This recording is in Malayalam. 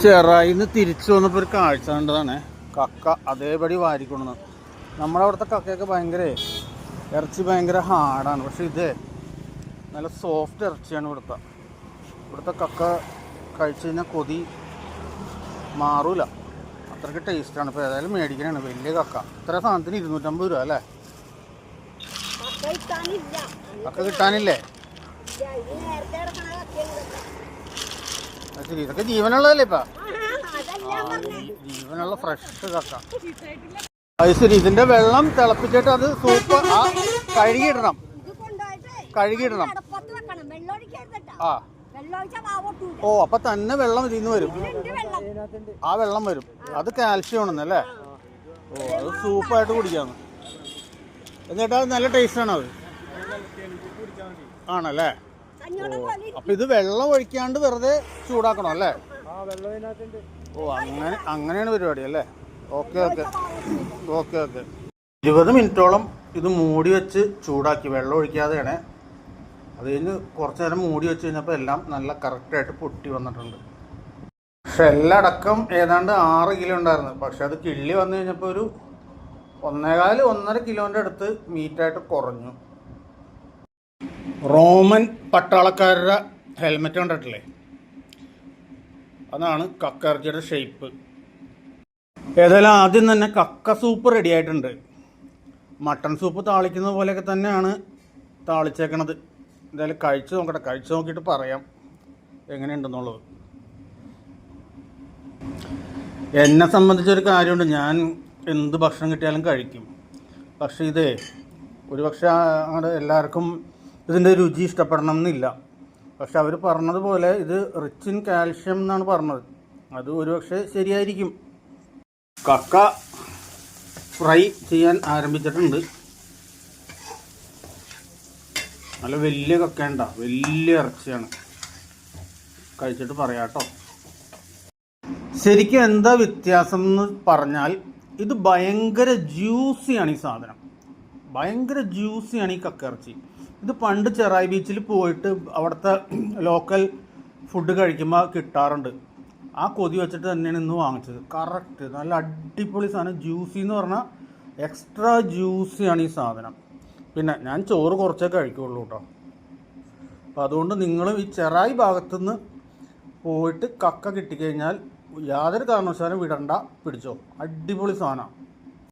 ചെറായിന്ന് തിരിച്ചു വന്നപ്പോൾ ഒരു കാഴ്ച കണ്ടതാണ്. കക്ക അതേപടി വാരിക്കൊണ്ടു. നമ്മുടെ അവിടുത്തെ കക്കയൊക്കെ ഭയങ്കര ഇറച്ചി ഭയങ്കര ഹാർഡാണ്. പക്ഷെ ഇത് നല്ല സോഫ്റ്റ് ഇറച്ചിയാണ് ഇവിടുത്തെ കക്ക കഴിച്ചു കഴിഞ്ഞാൽ കൊതി മാറൂല, അത്രയ്ക്ക് ടേസ്റ്റാണ്. ഇപ്പോൾ ഏതായാലും മേടിക്കണതാണ് വലിയ കക്ക. ഇത്ര സാധനത്തിന് 250 രൂപ അല്ലേ? കക്ക കിട്ടാനില്ലേ? ശരി, ഇതൊക്കെ ജീവനുള്ളതല്ലേ ഇപ്പം? ജീവനുള്ള ഫ്രഷ് കക്ക. അത് ശരി, ഇതിന്റെ വെള്ളം തിളപ്പിച്ചിട്ട് അത് സൂപ്പ് കഴുകിയിടണം. ആ ഓ, അപ്പൊ തന്നെ വെള്ളം ഇതിന്ന് വരും. ആ വെള്ളം വരും. അത് കാൽഷ്യം ആണെന്നല്ലേ? ഓ, അത് സൂപ്പായിട്ട് കുടിക്കാന്ന്. എന്നിട്ട് അത് നല്ല ടേസ്റ്റ് ആണ്. അത് ആണല്ലേ? അപ്പൊ ഇത് വെള്ളം ഒഴിക്കാണ്ട് വെറുതെ ചൂടാക്കണം അല്ലേ? ഓ, അങ്ങനെയാണ് പരിപാടി അല്ലേ? Okay okay okay okay. 20 മിനിറ്റോളം ഇത് മൂടി വെച്ച് ചൂടാക്കി, വെള്ളം ഒഴിക്കാതെയാണ്. അത് കഴിഞ്ഞ് കുറച്ച് നേരം മൂടി വെച്ച് കഴിഞ്ഞപ്പോൾ എല്ലാം നല്ല കറക്റ്റായിട്ട് പൊട്ടി വന്നിട്ടുണ്ട്. ഷെല്ലടക്കം ഏതാണ്ട് 6 കിലോ ഉണ്ടായിരുന്നു. പക്ഷെ അത് കിള്ളി വന്നു കഴിഞ്ഞപ്പോൾ ഒരു 1.25-1.5 കിലോൻ്റെ അടുത്ത് മീറ്റായിട്ട് കുറഞ്ഞു. റോമൻ പട്ടാളക്കാരുടെ ഹെൽമെറ്റ് കണ്ടിട്ടില്ലേ? അതാണ് കക്ക ഇറച്ചിയുടെ ഷേപ്പ്. ഏതായാലും ആദ്യം തന്നെ കക്ക സൂപ്പ് റെഡി ആയിട്ടുണ്ട്. മട്ടൺ സൂപ്പ് താളിക്കുന്നത് പോലെയൊക്കെ തന്നെയാണ് താളിച്ചേക്കണത്. എന്തായാലും കഴിച്ച് നോക്കട്ടെ. കഴിച്ച് നോക്കിയിട്ട് പറയാം എങ്ങനെയുണ്ടെന്നുള്ളത്. എന്നെ സംബന്ധിച്ചൊരു കാര്യമുണ്ട്, ഞാൻ എന്ത് ഭക്ഷണം കിട്ടിയാലും കഴിക്കും. പക്ഷേ ഇതേ ഒരു പക്ഷേ അങ്ങോട്ട് എല്ലാവർക്കും ഇതിൻ്റെ രുചി ഇഷ്ടപ്പെടണം എന്നില്ല. പക്ഷെ അവർ പറഞ്ഞതുപോലെ ഇത് റിച്ച് ഇൻ കാൽഷ്യം എന്നാണ് പറഞ്ഞത്. അത് ഒരുപക്ഷെ ശരിയായിരിക്കും. കക്ക ഫ്രൈ ചെയ്യാൻ ആരംഭിച്ചിട്ടുണ്ട്. നല്ല വലിയ കക്കയുണ്ട, വലിയ ഇറച്ചിയാണ്. കഴിച്ചിട്ട് പറയാം കേട്ടോ. ശരിക്കും എന്താ വ്യത്യാസം എന്ന് പറഞ്ഞാൽ, ഇത് ഭയങ്കര ജ്യൂസിയാണ്. ഈ സാധനം ഭയങ്കര ജ്യൂസിയാണ് ഈ കക്ക ഇറച്ചി. ഇത് പണ്ട് ചെറായി ബീച്ചിൽ പോയിട്ട് അവിടുത്തെ ലോക്കൽ ഫുഡ് കഴിക്കുമ്പോൾ കിട്ടാറുണ്ട്. ആ കൊതി വെച്ചിട്ട് തന്നെയാണ് ഇന്ന് വാങ്ങിച്ചത്. കറക്റ്റ് നല്ല അടിപൊളി സാധനം. ജ്യൂസി എന്ന് പറഞ്ഞാൽ എക്സ്ട്രാ ജ്യൂസിയാണ് ഈ സാധനം. പിന്നെ ഞാൻ ചോറ് കുറച്ചേ കഴിക്കുള്ളൂ കേട്ടോ. അപ്പോൾ അതുകൊണ്ട് നിങ്ങളും ഈ ചെറായി ഭാഗത്തുനിന്ന് പോയിട്ട് കക്ക കിട്ടിക്കഴിഞ്ഞാൽ യാതൊരു കാരണവശാലും വിടണ്ട, പിടിച്ചോ. അടിപൊളി സാധനമാണ്.